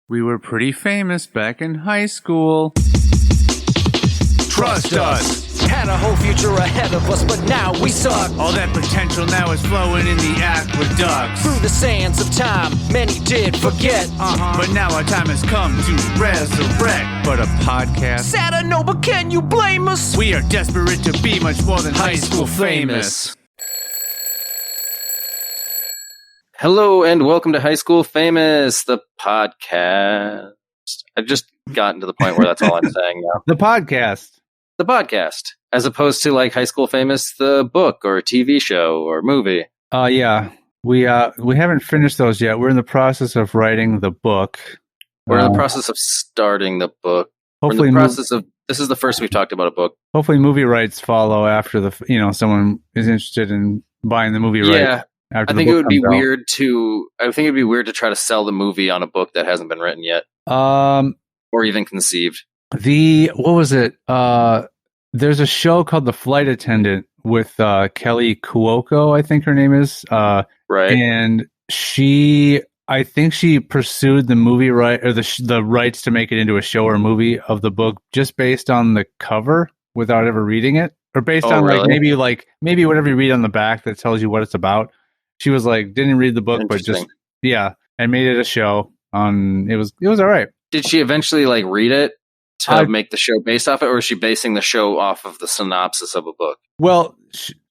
We were pretty famous back in high school. Trust us! Had a whole future ahead of us, but now we suck. All that potential now is flowing in the aqueducts. Through the sands of time, many did forget. But now our time has come to resurrect. But a podcast. Sad I know, but can you blame us? We are desperate to be much more than high school famous. Hello and welcome to High School Famous, the podcast. I've just gotten to the point where that's all I'm saying now. The podcast. The podcast, as opposed to like High School Famous, the book or TV show or movie. Yeah. We haven't finished those yet. We're in the process of writing the book. We're in the process of starting the book. Hopefully, this is the first we've talked about a book. Hopefully, movie rights follow after someone is interested in buying the movie rights. Yeah. I think it would be weird to try to sell the movie on a book that hasn't been written yet. Or even conceived. What was it? There's a show called The Flight Attendant with Kelly Cuoco, I think her name is. Right. And I think she pursued the movie the rights to make it into a show or movie of the book just based on the cover without ever reading it. Or based on really? maybe whatever you read on the back that tells you what it's about. She was like, didn't read the book, but just, and made it a show. It was all right. Did she eventually read it to make the show based off it, or is she basing the show off of the synopsis of a book? Well,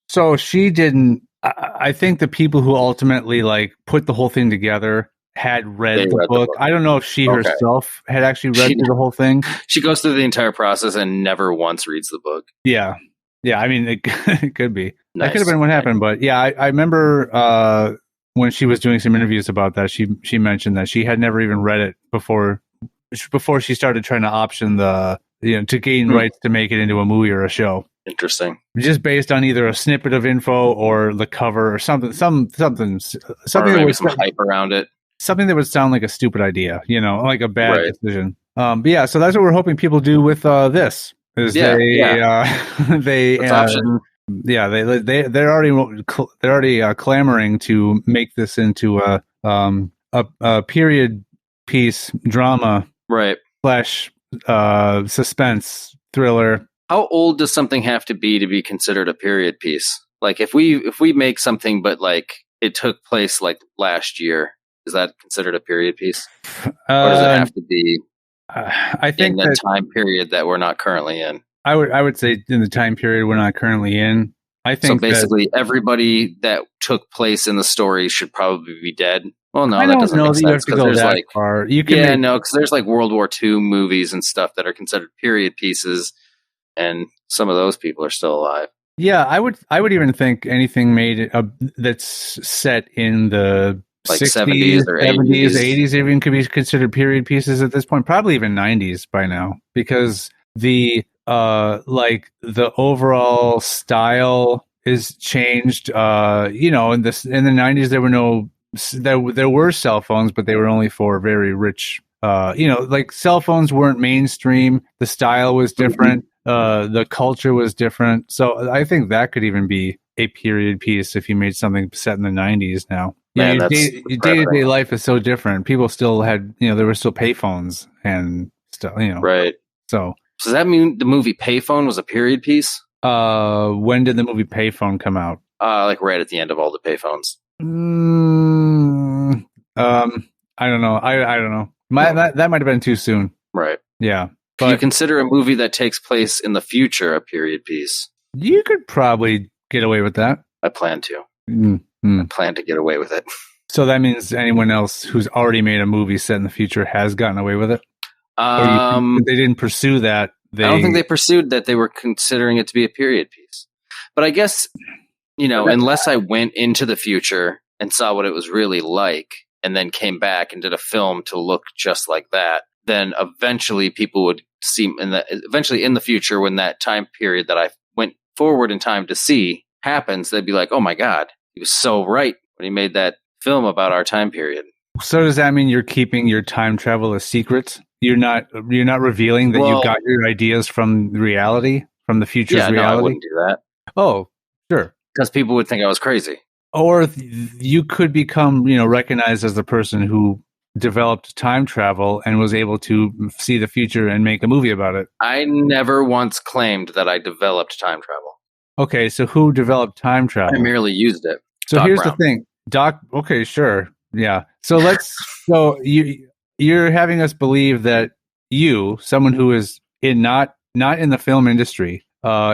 so she didn't. I think the people who ultimately put the whole thing together had read the book. I don't know if she herself had actually read through the whole thing. She goes through the entire process and never once reads the book. Yeah. Yeah, I mean, it could be. Nice. That could have been what happened, but yeah, I remember when she was doing some interviews about that, she mentioned that she had never even read it before she started trying to option to gain rights to make it into a movie or a show. Interesting. Just based on either a snippet of info or the cover or something or maybe some hype around it. Something that would sound like a stupid idea, like a bad decision. But yeah, so that's what we're hoping people do with this. They're already clamoring to make this into a period piece drama, right? / suspense thriller. How old does something have to be considered a period piece? Like if we make something, but it took place last year, is that considered a period piece, or does it have to be? I think in the time period that we're not currently in. I would say in the time period we're not currently in. I think so. Basically, everybody that took place in the story should probably be dead. Well, no, that doesn't make sense because there's far. Because there's World War II movies and stuff that are considered period pieces, and some of those people are still alive. Yeah, I would even think anything made that's set in the 60s or 80s even could be considered period pieces at this point. Probably even 90s by now, because the overall style is changed. In the 90s there were cell phones, but they were only for very rich. Cell phones weren't mainstream. The style was different. The culture was different. So I think that could even be a period piece if you made something set in the 90s now. Man, your day-to-day life is so different. People still had, there were still payphones and stuff, Right. So does that mean the movie Payphone was a period piece? When did the movie Payphone come out? Right at the end of all the payphones. I don't know. I don't know. That might have been too soon. Right. Yeah. Can you consider a movie that takes place in the future a period piece? You could probably get away with that. I plan to. I plan to get away with it. So that means anyone else who's already made a movie set in the future has gotten away with it? They didn't pursue that. I don't think they pursued that. They were considering it to be a period piece. But I guess, unless I went into the future and saw what it was really like and then came back and did a film to look just like that, then eventually people would see in the future, when that time period that I went forward in time to see happens, they'd be like, oh my God, he was so right when he made that film about our time period. So does that mean you're keeping your time travel a secret? You're not revealing that you got your ideas from reality, from the future's reality? No, I wouldn't do that. Oh, sure. Because people would think I was crazy. Or you could become, recognized as the person who developed time travel and was able to see the future and make a movie about it. I never once claimed that I developed time travel. Okay, so who developed time travel? I merely used it. So Doc here's Brown. the thing, Doc. Okay, sure, yeah. So so you're having us believe that you, someone who is not in the film industry,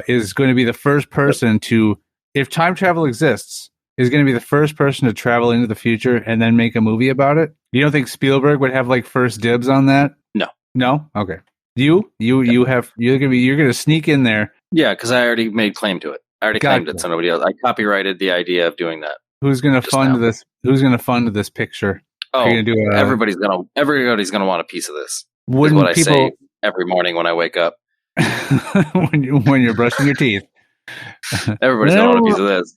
is going to be the first person to, if time travel exists, is going to be the first person to travel into the future and then make a movie about it. You don't think Spielberg would have like first dibs on that? No. Okay. You're gonna sneak in there. Yeah, because I already made claim to it. I already claimed it, so nobody else. I copyrighted the idea of doing that. Who's gonna fund this? Who's gonna fund this picture? Oh, everybody's gonna want a piece of this. Is what I say every morning when I wake up. when you're brushing your teeth. Everybody's gonna want a piece of this.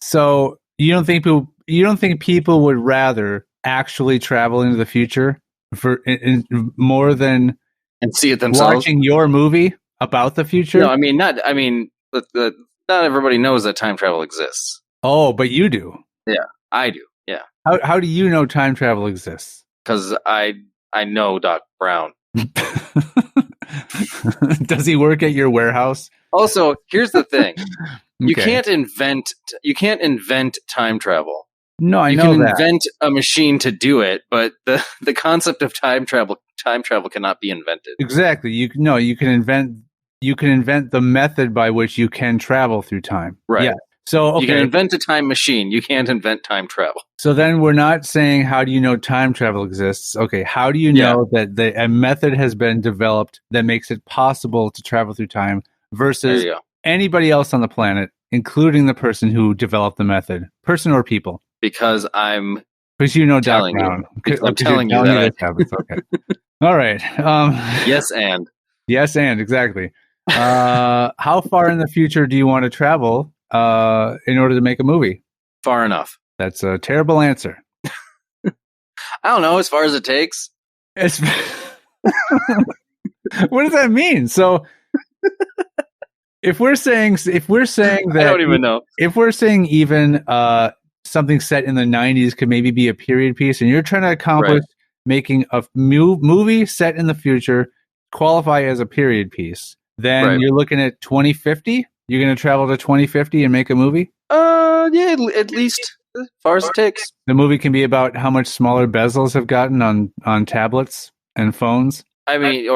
So you don't think people would rather actually travel into the future for more than and see it themselves? Watching your movie about the future? No, not everybody knows that time travel exists. Oh, but you do. Yeah, I do. Yeah. How do you know time travel exists? Because I know Doc Brown. Does he work at your warehouse? Also, here's the thing. You can't invent time travel. No, I know that. You can invent a machine to do it, but the concept of time travel cannot be invented. Exactly. You can invent the method by which you can travel through time. Right. Yeah. So you can invent a time machine. You can't invent time travel. So then we're not saying how do you know time travel exists? Okay, how do you know that a method has been developed that makes it possible to travel through time versus anybody else on the planet, including the person who developed the method, person or people? Because you know Doc Brown. I'm telling you that happens. Okay. All right. Yes, and exactly. How far in the future do you want to travel in order to make a movie? Far enough. That's a terrible answer. I don't know. As far as it takes. What does that mean? So, if we're saying that, I don't even know. If we're saying even something set in the 90s could maybe be a period piece, and you're trying to accomplish making a movie set in the future qualify as a period piece, then you're looking at 2050. You're going to travel to 2050 and make a movie? Yeah, at least as far as it takes. The movie can be about how much smaller bezels have gotten on tablets and phones. I mean,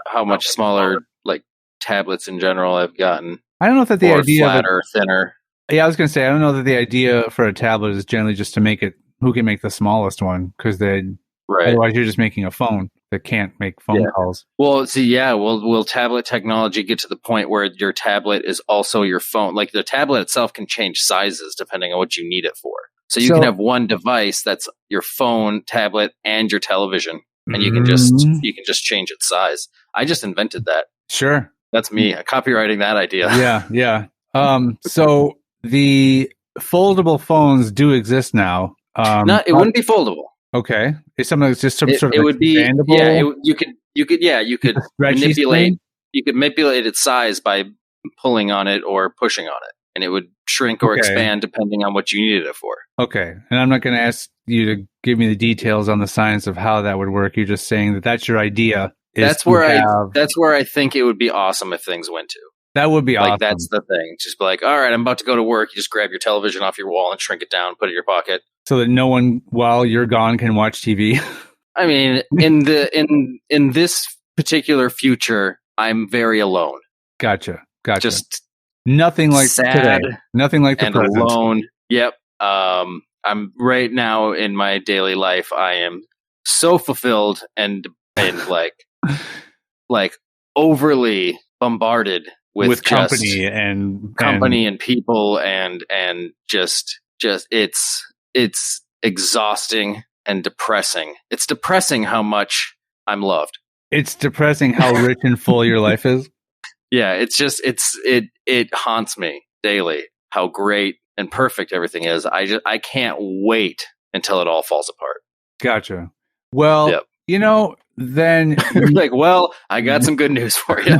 how much smaller like tablets in general have gotten. I don't know if that the idea flatter or thinner. Yeah, I was going to say I don't know that the idea for a tablet is generally just to make it who can make the smallest one, because otherwise you're just making a phone that can't make phone calls. Well, see, will tablet technology get to the point where your tablet is also your phone? Like the tablet itself can change sizes depending on what you need it for. So you can have one device that's your phone, tablet, and your television, and you can just change its size. I just invented that. Sure, that's me copywriting that idea. Yeah. So the foldable phones do exist now. It wouldn't be foldable. Okay, it's something that's just some sort of. It would be expandable? you could manipulate. You could manipulate its size by pulling on it or pushing on it, and it would shrink or expand depending on what you needed it for. Okay, and I'm not going to ask you to give me the details on the science of how that would work. You're just saying that that's your idea. That's where I think it would be awesome if things went to. That would be awesome. Like that's the thing. Just be like, all right, I'm about to go to work. You just grab your television off your wall and shrink it down, put it in your pocket, so that no one while you're gone can watch TV. I mean, in this particular future, I'm very alone. Gotcha. Just nothing like sad, today. Nothing like the and present. Alone. Yep. I'm right now in my daily life. I am so fulfilled and like overly bombarded with company and people and just it's exhausting and depressing. It's depressing how much I'm loved. It's depressing how rich and full your life is. Yeah, it haunts me daily how great and perfect everything is. I can't wait until it all falls apart. Gotcha. Well, then like, well, I got some good news for you.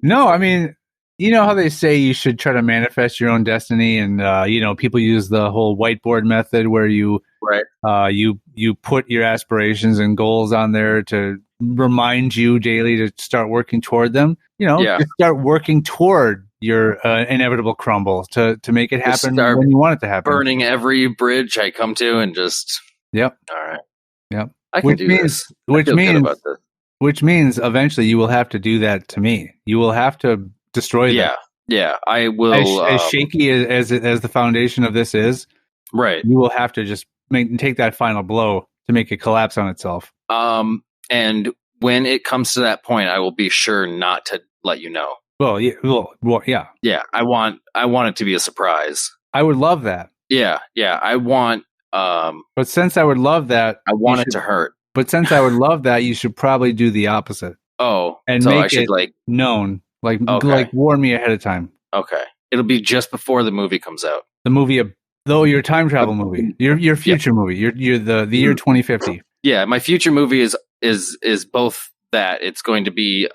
No, I mean, you know how they say you should try to manifest your own destiny, and people use the whole whiteboard method where you Right. You put your aspirations and goals on there to remind you daily to start working toward them. Just start working toward your inevitable crumble to make it Just happen start when you want it to happen. burning every bridge I come to and just. Yep. All right. Yep. I can do this. Which I feel good about this. Which means eventually you will have to do that to me. You will have to destroy that. Yeah. I will. As shaky as the foundation of this is, right. You will have to just take that final blow to make it collapse on itself. And when it comes to that point, I will be sure not to let you know. Well, yeah. Yeah, I want it to be a surprise. I would love that. Yeah. I want. But since I would love that, I want it to hurt. But since I would love that, you should probably do the opposite. Oh, and so make I should it known, like warn me ahead of time. Okay, it'll be just before the movie comes out. The movie, though, your time travel movie, your future movie, you're the year 2050. Yeah, my future movie is both that. It's going to be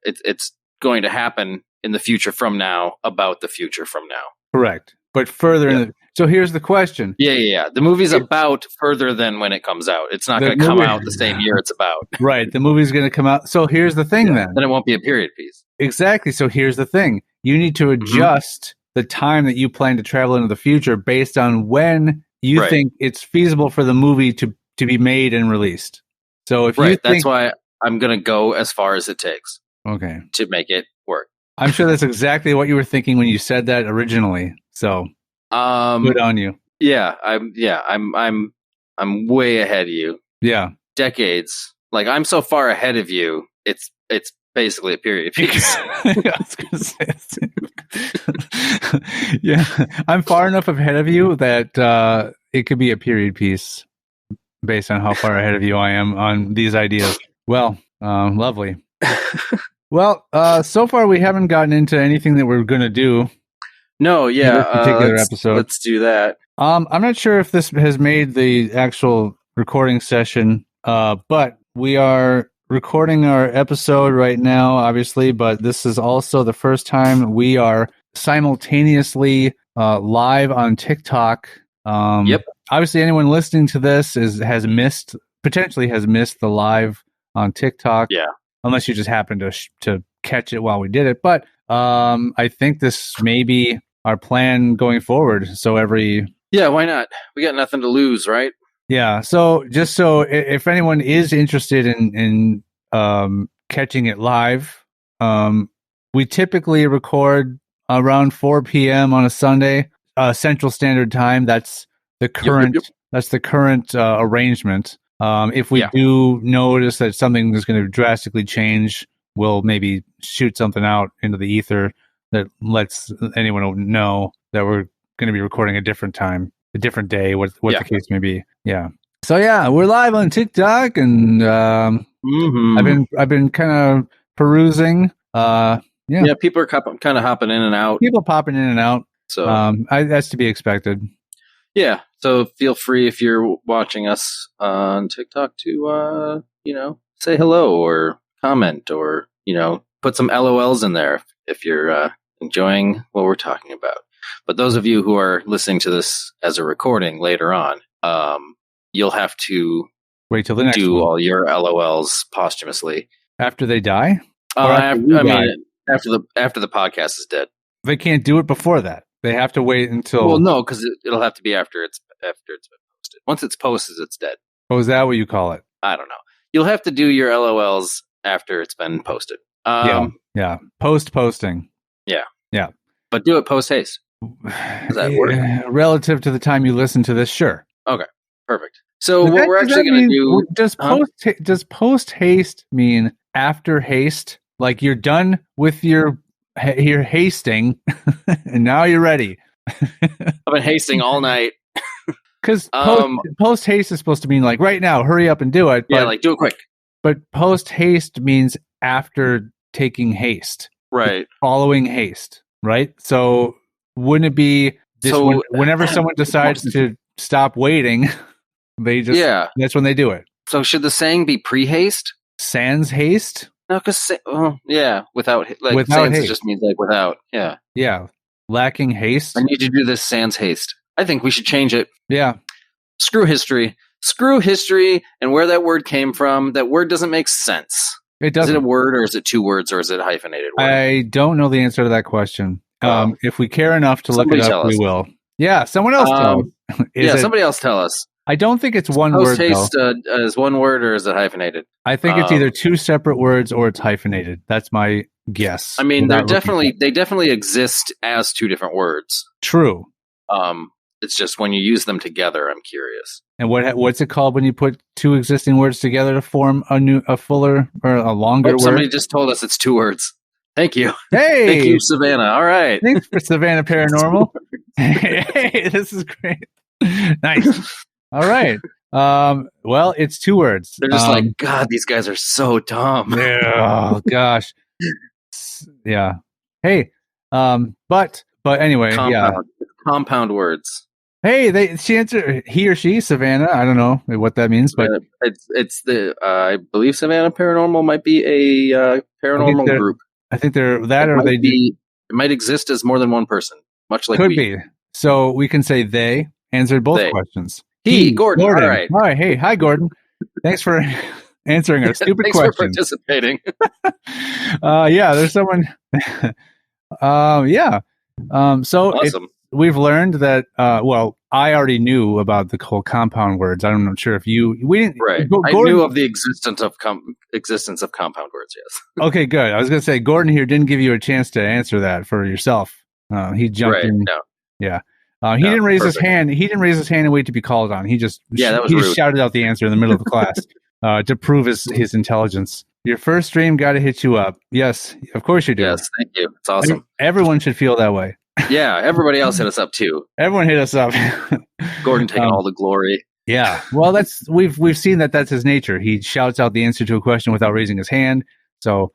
it's going to happen in the future from now, about the future from now. Correct. But further so here's the question. Yeah. The movie's about further than when it comes out. It's not going to come out the same year it's about. Right. The movie's going to come out. So here's the thing then. Then it won't be a period piece. Exactly. So here's the thing. You need to adjust the time that you plan to travel into the future based on when you think it's feasible for the movie to be made and released. So if you think, that's why I'm going to go as far as it takes. Okay. To make it work. I'm sure that's exactly what you were thinking when you said that originally. So good on you. Yeah, I'm way ahead of you. Yeah. Decades. Like I'm so far ahead of you, it's basically a period piece. I was gonna say yeah. I'm far enough ahead of you that it could be a period piece based on how far ahead of you I am on these ideas. Well, lovely. Well, so far we haven't gotten into anything that we're gonna do. No, yeah. Particular episode. Let's do that. I'm not sure if this has made the actual recording session, but we are recording our episode right now, obviously. But this is also the first time we are simultaneously live on TikTok. Yep. Obviously, anyone listening to this potentially has missed the live on TikTok. Yeah. Unless you just happened to catch it while we did it, but I think this may be our plan going forward. So why not? We got nothing to lose, right? Yeah. So if anyone is interested in catching it live, we typically record around 4 p.m. on a Sunday, Central Standard Time. That's the current. That's the current arrangement. If we do notice that something is going to drastically change, we'll maybe shoot something out into the ether that lets anyone know that we're going to be recording a different time, a different day, what the case may be. Yeah. So we're live on TikTok, and I've been kind of perusing. People are kind of hopping in and out. People popping in and out. So that's to be expected. Yeah. So feel free if you're watching us on TikTok to say hello or comment or put some LOLs in there if you're enjoying what we're talking about. But those of you who are listening to this as a recording later on, you'll have to wait till the next do one. all your LOLs posthumously after they die. After the podcast is dead. They can't do it before that. They have to wait until. Well, no, because it'll have to be after it's been posted. Once it's posted, it's dead. Oh, is that what you call it? I don't know. You'll have to do your LOLs after it's been posted. Yeah. Posting. Yeah. But do it post haste. Does that work? Relative to the time you listen to this, sure. Okay, perfect. So what we're actually going to do... Does post haste mean after haste? Like you're done with your hasting, and now you're ready. I've been hasting all night. Because post haste is supposed to mean like right now, hurry up and do it. But, like do it quick. But post haste means after taking haste. Right. Following haste, right? So wouldn't it be whenever someone decides to stop waiting, they just that's when they do it. So should the saying be pre-haste? Sans haste? No, because without without sans haste. It just means like without. Yeah. Lacking haste. I need to do this sans haste. I think we should change it. Yeah. Screw history. Screw history and where that word came from. That word doesn't make sense. It doesn't. Is it a word or is it two words or is it a hyphenated word? I don't know the answer to that question. If we care enough to look it up, we will. Yeah, someone else tell us. Somebody else tell us. I don't think it's one word, Post-haste is one word or is it hyphenated? I think it's either two separate words or it's hyphenated. That's my guess. I mean, they definitely exist as two different words. True. It's just when you use them together, I'm curious. And what's it called when you put two existing words together to form a fuller or a longer word? Somebody just told us it's two words. Thank you. Hey, thank you, Savannah. All right, thanks for Savannah Paranormal. Hey, this is great. Nice. All right. Well, it's two words. They're just like, God, these guys are so dumb. Oh gosh. Yeah. Hey. But anyway, compound words. Hey, she answered he or she, Savannah. I don't know what that means, but it's the I believe Savannah Paranormal might be a paranormal group. I think they're that, or they it might exist as more than one person, much like could be. So we can say they answered both questions. Gordon. All right. Hey, hi, Gordon. Thanks for answering our stupid Thanks questions. For participating. Yeah, there's someone. Yeah. So awesome. We've learned that. Well, I already knew about the whole compound words. I'm not sure if we didn't. Right. Gordon, I knew of the existence of compound words. Yes. Okay, good. I was going to say Gordon here didn't give you a chance to answer that for yourself. He jumped in. No. Yeah. He didn't raise his hand. He didn't raise his hand and wait to be called on. He just just shouted out the answer in the middle of the class to prove his intelligence. Your first stream got to hit you up. Yes, of course you do. Yes, thank you. It's awesome. Everyone should feel that way. Yeah, everybody else hit us up too. Everyone hit us up. Gordon taking all the glory. Yeah. Well, we've seen that's his nature. He shouts out the answer to a question without raising his hand. So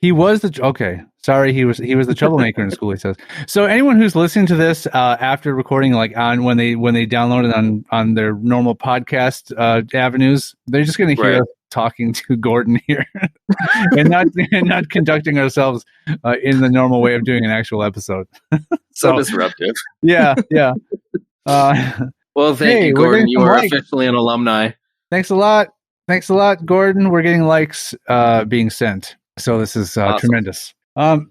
he was he was the troublemaker in school, he says. So anyone who's listening to this after recording, like on when they download it on their normal podcast avenues, they're just going to hear us talking to Gordon here and not conducting ourselves in the normal way of doing an actual episode. so disruptive. Yeah. Well, thank you, Gordon. You are officially an alumni. Thanks a lot, Gordon. We're getting likes being sent. So this is awesome. Tremendous. Let's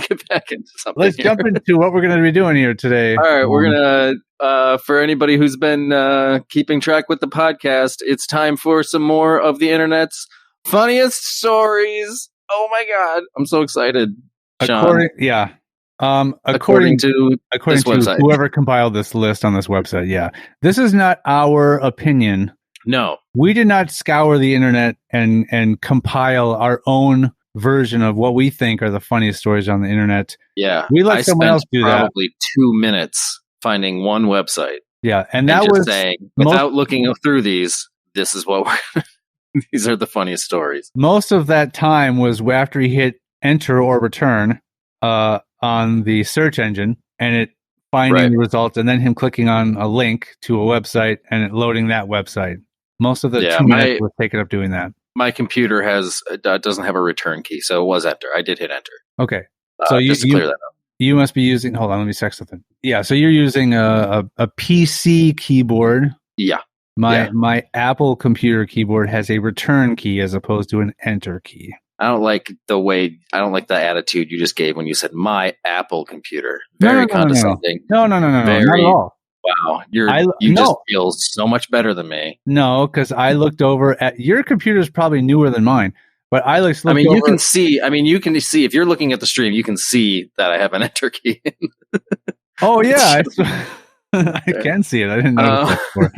get back into something. Let's jump into what we're going to be doing here today. All right, we're gonna for anybody who's been keeping track with the podcast, it's time for some more of the internet's funniest stories. Oh my god, I'm so excited, Sean. According to website. Whoever compiled this list on this website, yeah, this is not our opinion. No, we did not scour the internet and compile our own version of what we think are the funniest stories on the internet. Yeah, we let someone else do that. Probably 2 minutes finding one website. Yeah, and that was saying without looking through these. This is what these are the funniest stories. Most of that time was after he hit enter or return on the search engine, and it finding the results, and then him clicking on a link to a website and it loading that website. Most of the 2 minutes was taken up doing that. My computer doesn't have a return key, so it was enter. I did hit enter. Okay, so just to clear that up. You must be using. Hold on, let me check something. Yeah, so you're using a PC keyboard. Yeah. My Apple computer keyboard has a return key as opposed to an enter key. I don't like the attitude you just gave when you said my Apple computer. Very condescending. No, not at all. Wow, you just feel so much better than me. No, because I looked over at your computer is probably newer than mine, but I looked. You can see. You can see if you're looking at the stream, you can see that I have an enter key. Oh yeah, I can see it. I didn't know that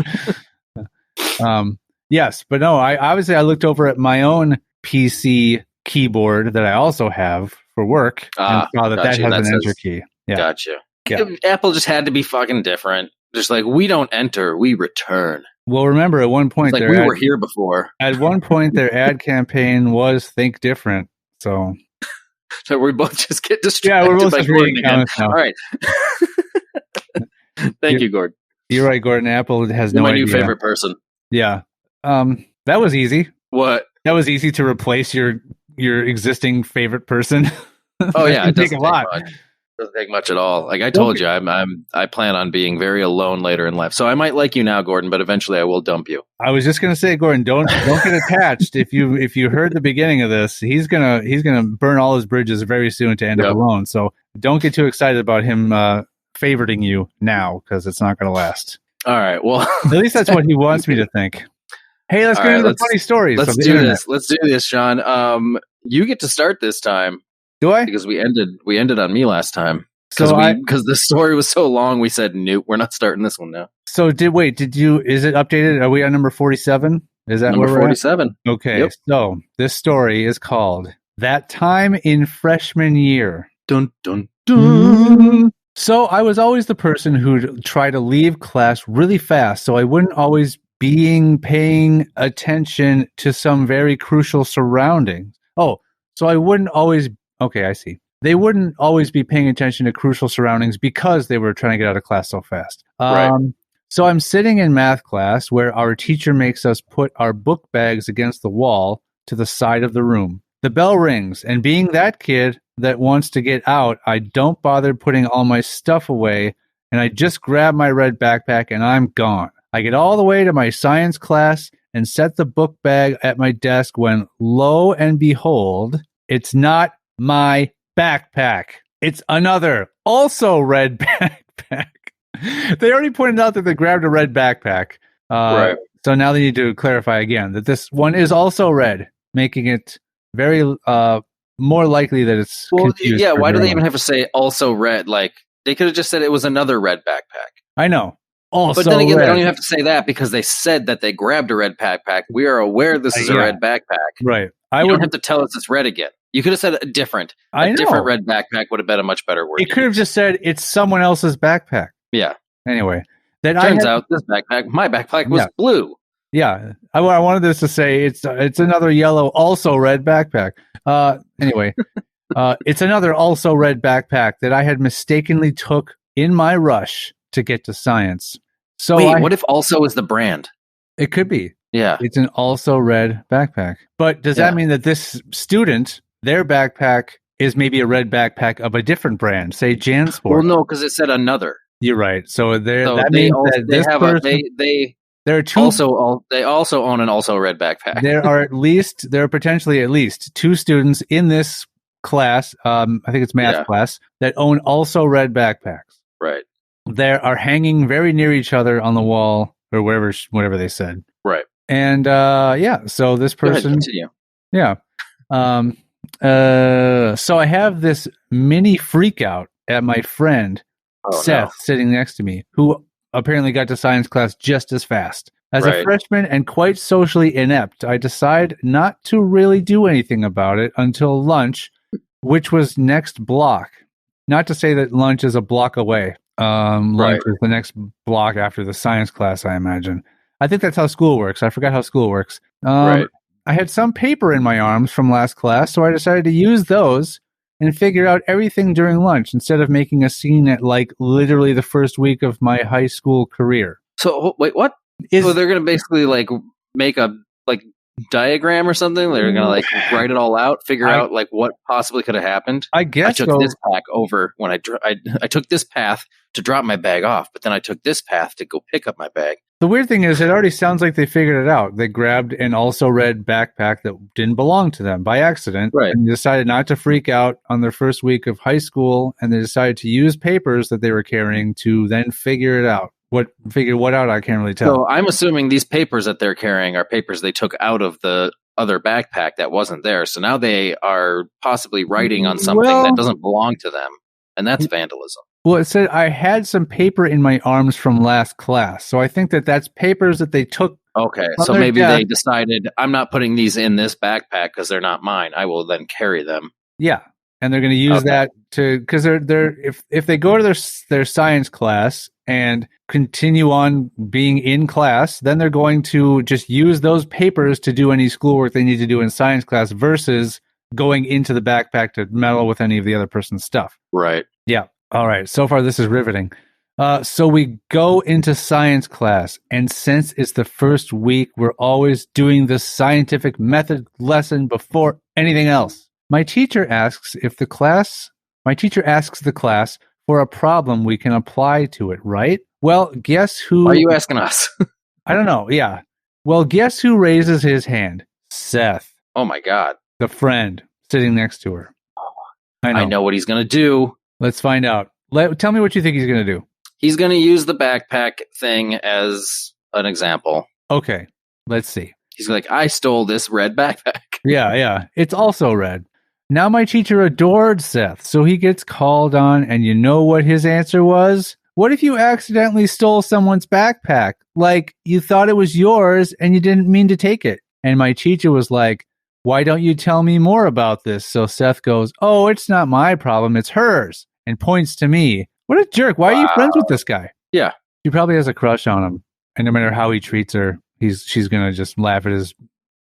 before. Yes, but no. I looked over at my own PC keyboard that I also have for work and saw that has an enter key. Yeah. Gotcha. Yeah. Apple just had to be fucking different. Just like we don't enter, we return. Well, remember at one point we were here before. At one point, their ad campaign was "Think Different." So we both just get distracted. Yeah, we're both just reading comments now. All right. Thank you, Gordon. You're right, Gordon. Apple has no idea. My new favorite person. Yeah. That was easy. What? That was easy to replace your existing favorite person. Oh yeah, it take a lot. Doesn't take much at all. Like I told you, I plan on being very alone later in life. So I might like you now, Gordon, but eventually I will dump you. I was just gonna say, Gordon, don't get attached. If you heard the beginning of this, he's gonna burn all his bridges very soon to end up alone. So don't get too excited about him favoriting you now, because it's not gonna last. All right. Well, at least that's what he wants me to think. Hey, let's get into the funny stories. Let's do this. Let's do this, Sean. You get to start this time. Do I? Because we ended on me last time. So Because the story was so long, we said, nope, we're not starting this one now. So is it updated? Are we on number 47? Is that number 47? Okay. Yep. So this story is called That Time in Freshman Year. Dun, dun, dun. So I was always the person who'd try to leave class really fast, so I wouldn't always paying attention to some very crucial surroundings. Oh, so I wouldn't always... Okay, I see. They wouldn't always be paying attention to crucial surroundings because they were trying to get out of class so fast. Right. So I'm sitting in math class where our teacher makes us put our book bags against the wall to the side of the room. The bell rings, and being that kid that wants to get out, I don't bother putting all my stuff away, and I just grab my red backpack and I'm gone. I get all the way to my science class and set the book bag at my desk when, lo and behold, it's not my backpack. It's another, also red backpack. They already pointed out that they grabbed a red backpack. Right. So now they need to clarify again that this one is also red, making it very more likely that it's confused. Yeah, why do they even have to say also red? Like, they could have just said it was another red backpack. I know. Also but then again, red. They don't even have to say that because they said that they grabbed a red backpack. We are aware this is a red backpack. Right. You don't have to tell us it's red again. You could have said a different red backpack would have been a much better word. It could have just said it's someone else's backpack. Yeah. Anyway, turns out my backpack was blue. Yeah, I wanted this to say it's another yellow, also red backpack. Anyway, it's another also red backpack that I had mistakenly took in my rush to get to science. So wait, what if also is the brand? It could be. Yeah, it's an also red backpack. But does that mean that this student, their backpack is maybe a red backpack of a different brand, say JanSport? Well, no, because it said another. You're right. So they also own an also red backpack. There are potentially at least two students in this class, I think it's math class, that own also red backpacks. Right. They are hanging very near each other on the wall or whatever they said. Right. And so this person, continue. Yeah. So I have this mini freak out at my friend Seth sitting next to me, who apparently got to science class just as fast. As a freshman and quite socially inept, I decide not to really do anything about it until lunch, which was next block. Not to say that lunch is a block away. Lunch is the next block after the science class, I imagine. I think that's how school works. I forgot how school works. I had some paper in my arms from last class, so I decided to use those and figure out everything during lunch instead of making a scene at like literally the first week of my high school career. So wait, what? So they're going to basically like make a like diagram or something? They're going to like write it all out, figure out like what possibly could have happened? I guess I took this pack over when I took this path to drop my bag off, but then I took this path to go pick up my bag. The weird thing is, it already sounds like they figured it out. They grabbed an also red backpack that didn't belong to them by accident, and decided not to freak out on their first week of high school, and they decided to use papers that they were carrying to then figure it out. What out, I can't really tell. So I'm assuming these papers that they're carrying are papers they took out of the other backpack that wasn't there. So now they are possibly writing on something that doesn't belong to them, and that's vandalism. Well, it said I had some paper in my arms from last class. So I think that's papers that they took. Okay, so maybe they decided, I'm not putting these in this backpack because they're not mine. I will then carry them. Yeah, and they're going to use that to, because they're if they go to their science class and continue on being in class, then they're going to just use those papers to do any schoolwork they need to do in science class versus going into the backpack to meddle with any of the other person's stuff. Right. Yeah. All right. So far, this is riveting. So we go into science class, and since it's the first week, we're always doing the scientific method lesson before anything else. My teacher asks if the class My teacher asks the class for a problem we can apply to it, right? Well, guess who... Why are you asking us? I don't know, yeah. Well, guess who raises his hand? Seth, Oh my God. the friend sitting next to her. I know what he's going to do. Let's find out. Tell me what you think he's going to do. He's going to use the backpack thing as an example. Okay, let's see. He's like, I stole this red backpack. Yeah. It's also red. Now my teacher adored Seth, so he gets called on, and you know what his answer was? What if you accidentally stole someone's backpack? Like, you thought it was yours, and you didn't mean to take it. And my teacher was like, why don't you tell me more about this? So Seth goes, oh, it's not my problem, it's hers, and points to me. What a jerk. Why are you friends with this guy? Yeah. She probably has a crush on him, and no matter how he treats her, she's going to just laugh at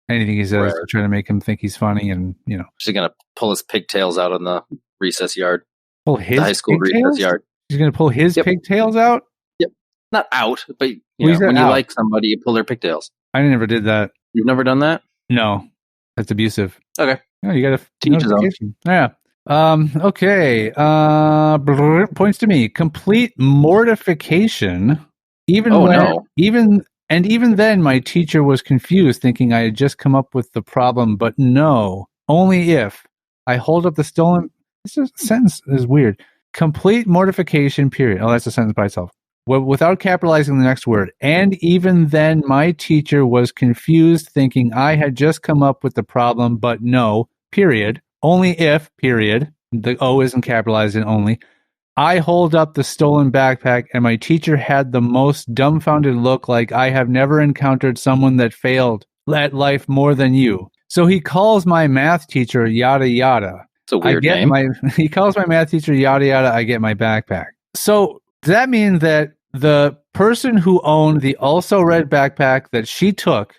anything he says to try to make him think he's funny, and, you know. She's going to pull his pigtails out on the recess yard. Pull his the high school pigtails? Recess yard. She's going to pull his pigtails out? Yep. Not out, but when you like somebody, you pull their pigtails. I never did that. You've never done that? No. That's abusive. Okay. No, you got to teach his own. Yeah. Okay. Points to me. Complete mortification. Even then, my teacher was confused, thinking I had just come up with the problem, but no. Only if I hold up the stolen... This sentence is weird. Complete mortification, period. Oh, that's a sentence by itself. Without capitalizing the next word. And even then, my teacher was confused, thinking I had just come up with the problem, but no, period. Only if, period. The O isn't capitalized in only. I hold up the stolen backpack, and my teacher had the most dumbfounded look, like I have never encountered someone that failed at life more than you. So he calls my math teacher, yada yada. It's a weird name. He calls my math teacher, yada yada, I get my backpack. So does that mean that the person who owned the also red backpack that she took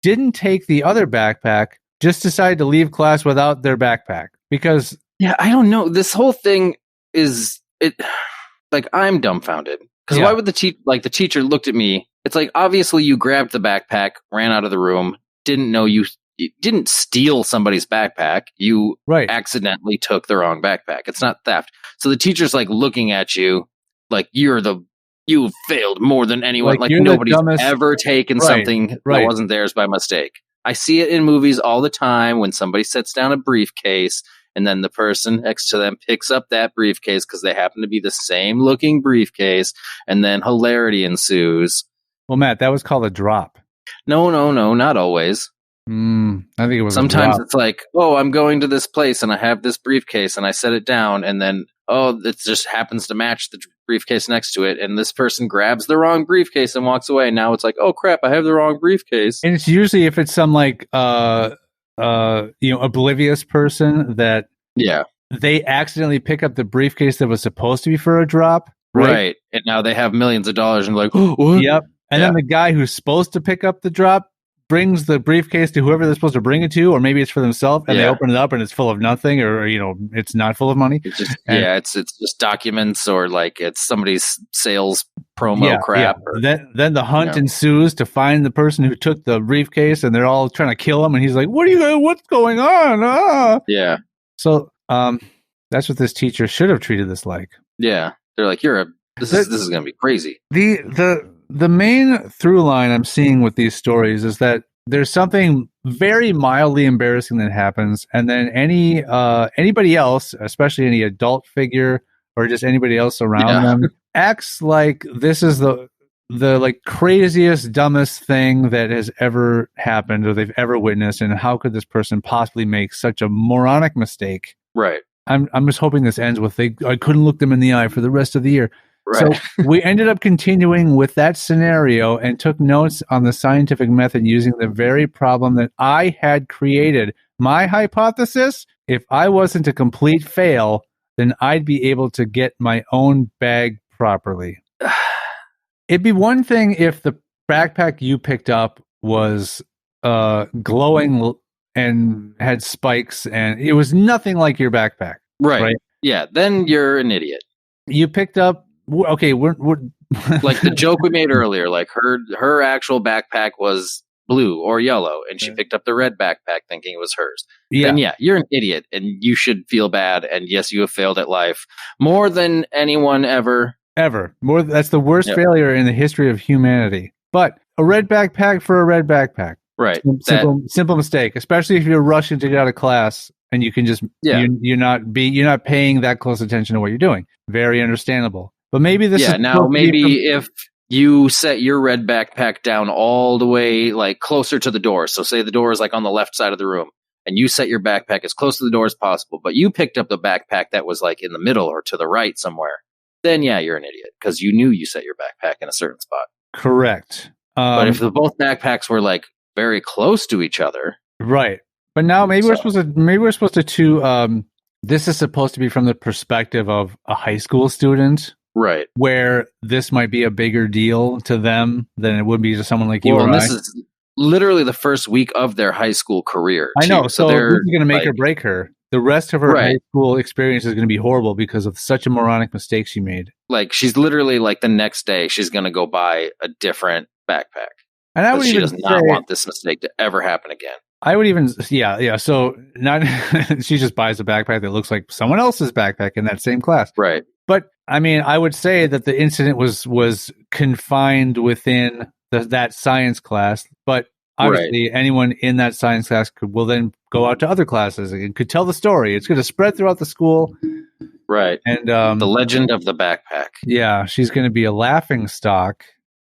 didn't take the other backpack, just decided to leave class without their backpack? Because... Yeah, I don't know. This whole thing is... I'm dumbfounded. Because why would the teacher looked at me? It's like, obviously you grabbed the backpack, ran out of the room, didn't know you didn't steal somebody's backpack. You accidentally took the wrong backpack. It's not theft. So the teacher's like looking at you like you failed more than anyone. Like nobody's ever taken something that wasn't theirs by mistake. I see it in movies all the time when somebody sets down a briefcase and then the person next to them picks up that briefcase because they happen to be the same looking briefcase, and then hilarity ensues. Well, Matt, that was called a drop. No, not always. I think it was sometimes it's like, oh, I'm going to this place and I have this briefcase and I set it down, and then it just happens to match the briefcase next to it, and this person grabs the wrong briefcase and walks away. And now it's like, oh crap, I have the wrong briefcase. And it's usually if it's some like oblivious person that they accidentally pick up the briefcase that was supposed to be for a drop, right? And now they have millions of dollars and like, oh, what? Yep. And then the guy who's supposed to pick up the drop brings the briefcase to whoever they're supposed to bring it to, or maybe it's for themselves, and they open it up and it's full of nothing, or it's not full of money. It's just, it's just documents, or like it's somebody's sales promo crap. Yeah. Then the hunt ensues to find the person who took the briefcase, and they're all trying to kill him, and he's like, what's going on? Ah. Yeah. So that's what this teacher should have treated this like. Yeah. They're like, this is going to be crazy. The main through line I'm seeing with these stories is that there's something very mildly embarrassing that happens, and then anybody else, especially any adult figure or just anybody else around them, acts like this is the like craziest, dumbest thing that has ever happened or they've ever witnessed, and how could this person possibly make such a moronic mistake? Right. I'm just hoping this ends with I couldn't look them in the eye for the rest of the year. Right. So we ended up continuing with that scenario and took notes on the scientific method using the very problem that I had created. My hypothesis, if I wasn't a complete fail, then I'd be able to get my own bag properly. It'd be one thing if the backpack you picked up was glowing and had spikes and it was nothing like your backpack. Right? Yeah, then you're an idiot. You picked up we're like the joke we made earlier, like her actual backpack was blue or yellow, and she picked up the red backpack thinking it was hers, Yeah. then you're an idiot, and you should feel bad. And yes, you have failed at life more than anyone ever. That's the worst failure in the history of humanity. But a red backpack for a red backpack. Right. Simple mistake, especially if you're rushing to get out of class and you can just you're not paying that close attention to what you're doing. Very understandable. But maybe this is now maybe if you set your red backpack down all the way like closer to the door. So say the door is like on the left side of the room, and you set your backpack as close to the door as possible, but you picked up the backpack that was like in the middle or to the right somewhere. Then you're an idiot because you knew you set your backpack in a certain spot. Correct. But if both backpacks were like very close to each other, right? But now maybe we're supposed to this is supposed to be from the perspective of a high school student, right? Where this might be a bigger deal to them than it would be to someone like you or this is literally the first week of their high school career. I know, so this is going to make or break her. The rest of her high school experience is going to be horrible because of such a moronic mistake she made. Like she's literally like the next day she's going to go buy a different backpack. And she does not want this mistake to ever happen again. I would even, So she just buys a backpack that looks like someone else's backpack in that same class, right? But I mean, I would say that the incident was confined within that science class. But obviously, anyone in that science class will then go out to other classes and could tell the story. It's going to spread throughout the school, right? And the legend of the backpack. Yeah, she's going to be a laughing stock.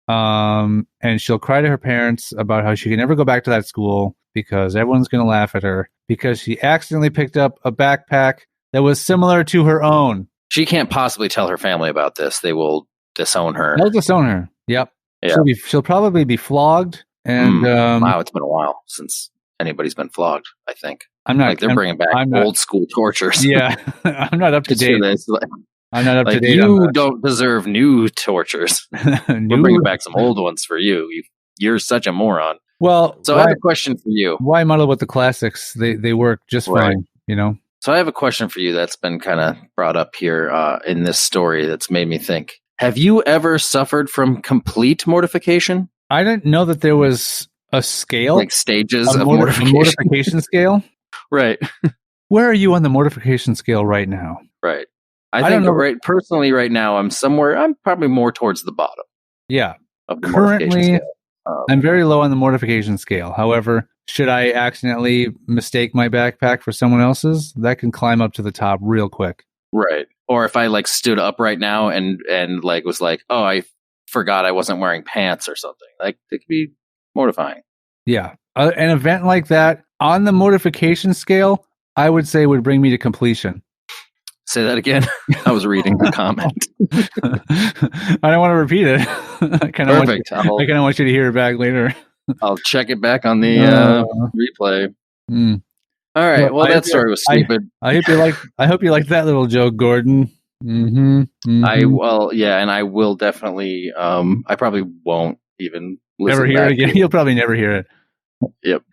And she'll cry to her parents about how she can never go back to that school because everyone's going to laugh at her because she accidentally picked up a backpack that was similar to her own. She can't possibly tell her family about this. They will disown her. They'll disown her. Yep. Yeah. She'll probably be flogged. And wow, it's been a while since anybody's been flogged. I think they're bringing back old school tortures. Yeah, I'm not up to date. I'm not up to date. You don't deserve new tortures. We're bringing back some old ones for you. You're such a moron. Well, so I have a question for you. Why muddle with the classics? They work just fine, So I have a question for you that's been kind of brought up here in this story that's made me think. Have you ever suffered from complete mortification? I didn't know that there was a scale, like stages of mortification. Mortification scale. Right. Where are you on the mortification scale right now? Right. I think personally right now I'm probably more towards the bottom. Yeah. Of the currently, I'm very low on the mortification scale. However, should I accidentally mistake my backpack for someone else's, that can climb up to the top real quick. Right. Or if I like stood up right now and like was like, oh, I forgot I wasn't wearing pants or something. Like it could be mortifying. Yeah. An event like that on the mortification scale, I would say would bring me to completion. Say that again. I was reading the comment. I don't want to repeat it. I kind of want you to hear it back later. I'll check it back on the replay. All right. Well, that story was stupid. I hope you like that little joke, Gordon. Mm-hmm. And I will definitely. I probably won't even listen. Never hear it again. You'll probably never hear it. Yep.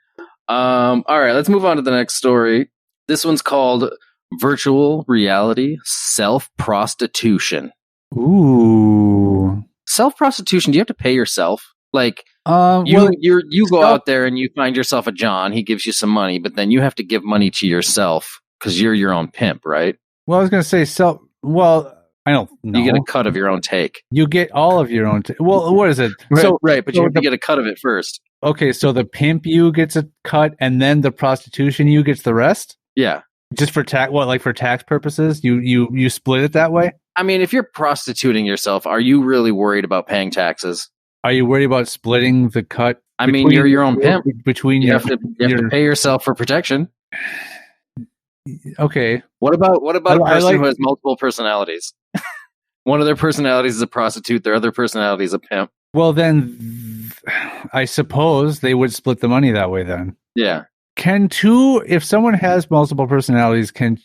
All right. Let's move on to the next story. This one's called Virtual Reality Self-Prostitution. Ooh. Self-prostitution. Do you have to pay yourself? Like, you go out there and you find yourself a John. He gives you some money, but then you have to give money to yourself because you're your own pimp, right? Well, I was going to say I don't know. You get a cut of your own take. You get all of your own take. Well, what is it? Right, but you have to get a cut of it first. Okay, so the pimp you gets a cut, and then the prostitution you gets the rest? Yeah. Just for tax? What, like for tax purposes? You split it that way? I mean, if you're prostituting yourself, are you really worried about paying taxes? Are you worried about splitting the cut? I mean, you're your own pimp. You have to pay yourself for protection. Okay. What about a person who has multiple personalities? One of their personalities is a prostitute. Their other personality is a pimp. Well, then I suppose they would split the money that way then. Yeah. If someone has multiple personalities, can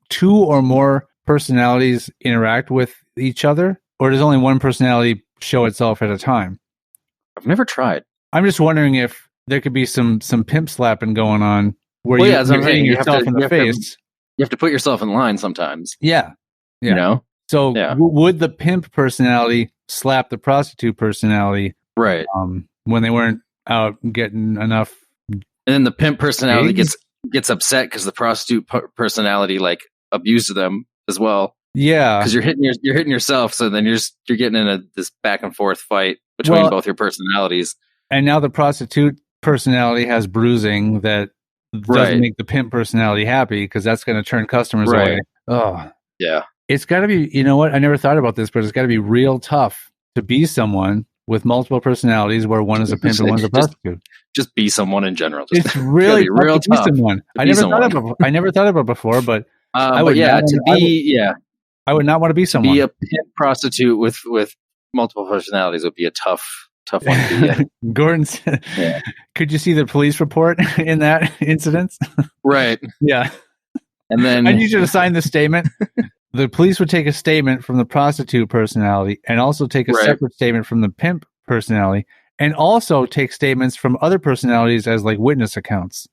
two or more personalities interact with each other? Or does only one personality show itself at a time? I've never tried. I'm just wondering if there could be some pimp slapping going on where you're hitting yourself in the face. You have to put yourself in line sometimes. Yeah. You know? So would the pimp personality slap the prostitute personality? Right. When they weren't out getting enough. And then the pimp personality Gigs? gets upset because the prostitute personality like abuses them as well. Yeah, Because you're hitting yourself, so then you're getting in this back and forth fight between both your personalities. and now the prostitute personality has bruising that doesn't make the pimp personality happy because that's going to turn customers away. Oh, yeah. It's got to be. You know what? I never thought about this, but it's got to be real tough to be someone with multiple personalities, where one is a pimp and one's a prostitute. Just be someone in general. It's really tough real to be someone. I never thought about before, but I would. I would not want to be someone. Be a pimp prostitute with multiple personalities would be a tough one to be in. Gordon, could you see the police report in that incident? Right. Yeah. And then I need you to sign the statement. The police would take a statement from the prostitute personality and also take a separate statement from the pimp personality and also take statements from other personalities as like witness accounts.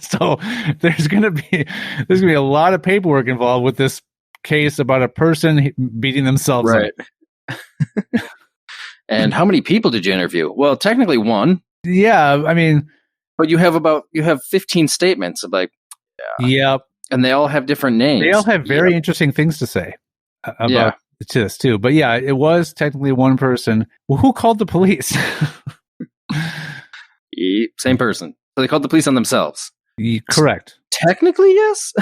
So there's gonna be a lot of paperwork involved with this case about a person beating themselves up. And how many people did you interview? Well, technically one. Yeah, I mean, but you have 15 statements of like, yep, and they all have different names. They all have very interesting things to say about this too. But yeah, it was technically one person. Well, who called the police? Same person. So they called the police on themselves. Correct. Technically, yes.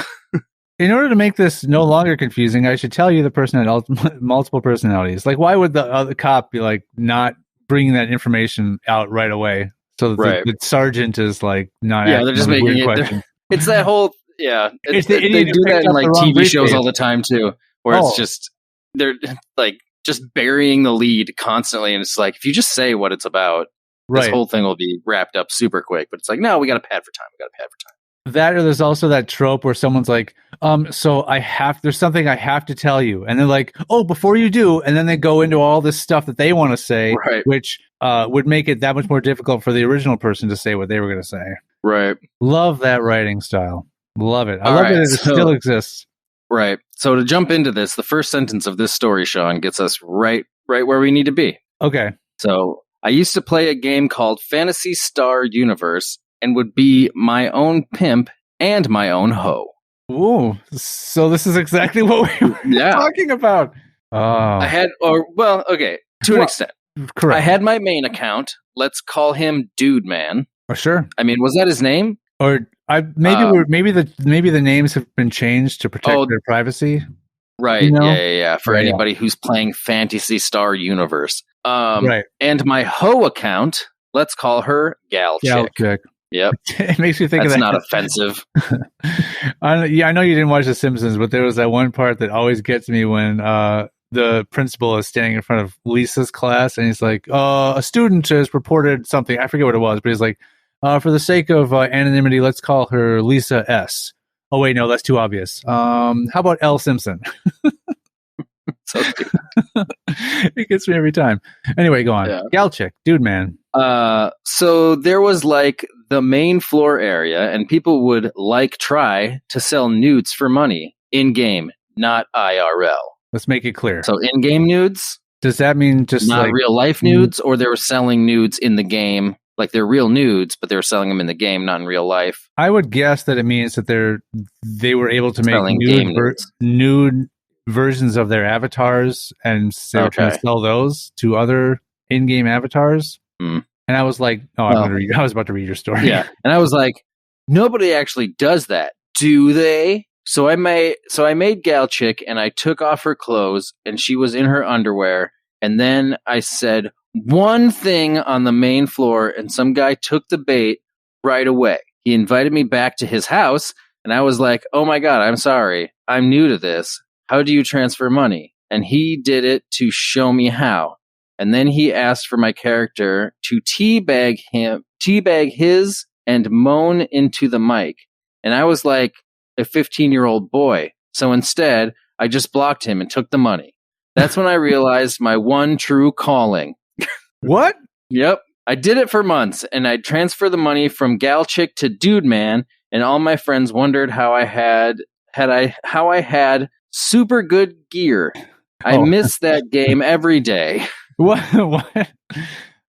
In order to make this no longer confusing, I should tell you the person had multiple personalities. Like, why would the other cop be like not bringing that information out right away? So that the sergeant is like not. Yeah, they're just making it. It's that whole. Yeah, they do that in like TV shows all the time too, where it's just they're like just burying the lead constantly, and it's like if you just say what it's about, this whole thing will be wrapped up super quick. But it's like, no, we got to pad for time. That, or there's also that trope where someone's like, so there's something I have to tell you. And they're like, oh, before you do. And then they go into all this stuff that they want to say, which would make it that much more difficult for the original person to say what they were going to say. Right. Love that writing style. Love it. I love that it still exists. Right. So to jump into this, the first sentence of this story, Sean, gets us right where we need to be. Okay. So I used to play a game called Phantasy Star Universe, and would be my own pimp and my own hoe. Ooh, so this is exactly what we were talking about. I had, to an extent. Correct. I had my main account. Let's call him Dude Man. Oh, sure. I mean, was that his name? Or maybe the names have been changed to protect their privacy. Right. You know? Yeah. For anybody who's playing Phantasy Star Universe. Right. And my hoe account, let's call her Gal Chick. Yep. It makes me think That's of that. not offensive. I know you didn't watch The Simpsons, but there was that one part that always gets me when the principal is standing in front of Lisa's class and he's like, a student has reported something. I forget what it was, but he's like, for the sake of anonymity, let's call her Lisa S. Oh, wait, no, that's too obvious. How about L. Simpson? So stupid. It gets me every time. Anyway, go on. Yeah. Gal Chick, Dude Man. So there was like the main floor area, and people would try to sell nudes for money in game, not IRL. Let's make it clear. So in game nudes. Does that mean just not real life nudes, or they were selling nudes in the game? Like they're real nudes, but they were selling them in the game, not in real life. I would guess that it means that they were able to make nude versions of their avatars, and they were trying to sell those to other in-game avatars. Mm. And I was like, I was about to read your story. Yeah, and I was like, nobody actually does that, do they? So I made Gal Chick, and I took off her clothes, and she was in her underwear, and then I said one thing on the main floor, and some guy took the bait right away. He invited me back to his house, and I was like, oh my god, I'm sorry, I'm new to this. How do you transfer money? And he did it to show me how. And then he asked for my character to teabag his and moan into the mic. And I was like a 15-year-old boy. So instead, I just blocked him and took the money. That's when I realized my one true calling. What? Yep. I did it for months, and I'd transfer the money from Gal Chick to Dude Man, and all my friends wondered how I had super good gear. I miss that game every day. What?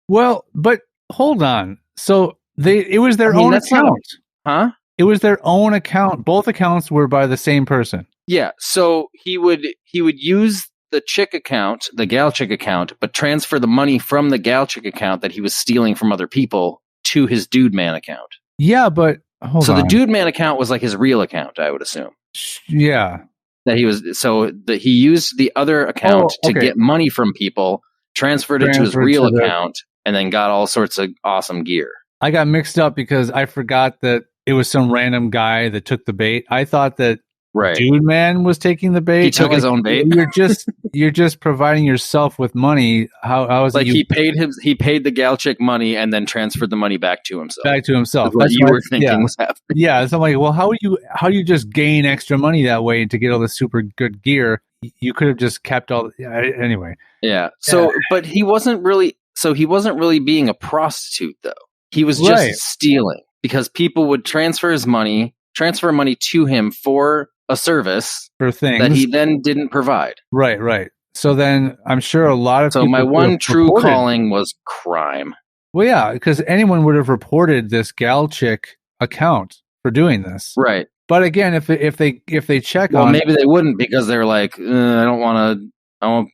Well, but hold on. So it was their own that's not account. Huh? It was their own account. Both accounts were by the same person. Yeah. So he would use the chick account, the gal chick account, but transfer the money from the gal chick account that he was stealing from other people to his dude man account. Yeah, but hold on. So the dude man account was like his real account, I would assume. Yeah. That he used the other account to get money from people, transferred it to his real account, and then got all sorts of awesome gear. I got mixed up because I forgot that it was some random guy that took the bait. I thought that Dude Man was taking the bait. He took his own bait. You're just providing yourself with money. How is like it? He paid the gal chick money and then transferred the money back to himself. That's what you were thinking was happening. Yeah, so I'm like, well, how do you just gain extra money that way to get all this super good gear? You could have just kept all anyway. Yeah. So, but he wasn't really. So he wasn't really being a prostitute though. He was just stealing because people would transfer money to him for a service for things that he then didn't provide. Right. So then I'm sure a lot of my one true calling was crime. Well, yeah, because anyone would have reported this gal chick account for doing this. Right. But again, if they check on, maybe they wouldn't because they're like, I don't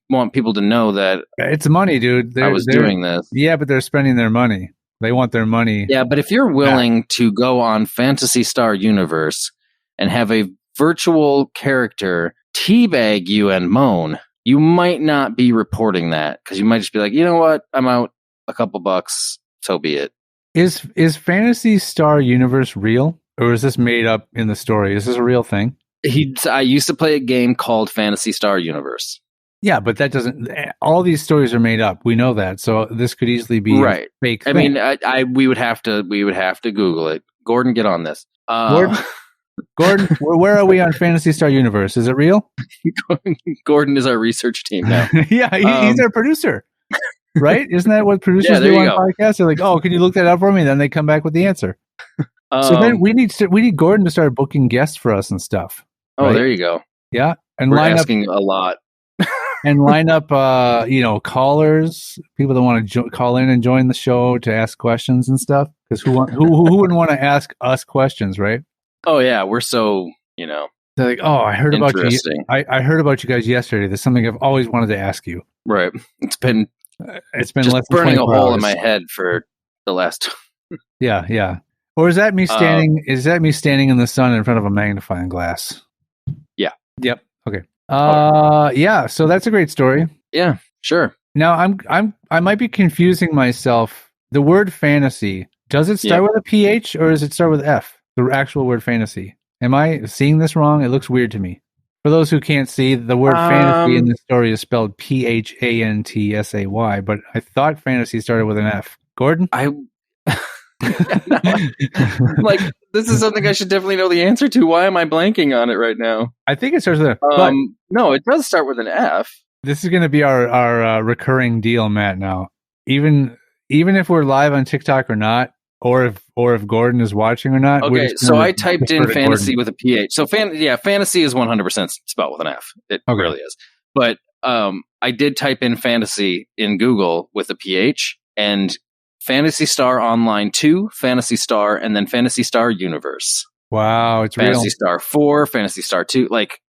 want people to know that it's money, dude. I was doing this. Yeah, but they're spending their money. They want their money. Yeah, but if you're willing to go on Phantasy Star Universe and have a virtual character teabag you and moan, you might not be reporting that because you might just be like, you know what, I'm out a couple bucks, so be it. Is Phantasy Star Universe real, or is this made up in the story? Is this a real thing? I used to play a game called Phantasy Star Universe. Yeah, but that doesn't. All these stories are made up. We know that, so this could easily be right. Fake. I mean, we would have to Google it. Gordon, get on this. Gordon, where are we on Phantasy Star Universe? Is it real? Gordon is our research team now. Yeah, he's our producer, right? Isn't that what producers do on podcasts? They're like, "Oh, can you look that up for me?" Then they come back with the answer. So then we need Gordon to start booking guests for us and stuff. Oh, right? There you go. Yeah, and we're asking a lot. And line up, callers, people that want to call in and join the show to ask questions and stuff. Because who wouldn't want to ask us questions, right? Oh yeah, we're so They're like, oh, I heard about you. I heard about you guys yesterday. There's something I've always wanted to ask you. Right. It's been just less burning a hole in my head for the last. Yeah. Or is that me standing? Is that me standing in the sun in front of a magnifying glass? Yeah. Yep. Okay. Yeah, so that's a great story. Yeah, sure. Now I might be confusing myself. The word fantasy, does it start with a PH or does it start with F? The actual word fantasy. Am I seeing this wrong? It looks weird to me. For those who can't see, the word fantasy in this story is spelled PHANTSAY, but I thought fantasy started with an F. Gordon? Like, this is something I should definitely know the answer to. Why am I blanking on it right now? I think it starts with an no, it does start with an F. This is going to be our recurring deal, Matt. Now, even if we're live on TikTok or not, or if Gordon is watching or not. Okay, so I typed in fantasy with a PH. So fantasy is 100% spelled with an F. It really is. But I did type in fantasy in Google with a PH, and Phantasy Star Online 2, Phantasy Star, and then Phantasy Star Universe. Wow, it's Phantasy real. Star 4, Phantasy Star 2.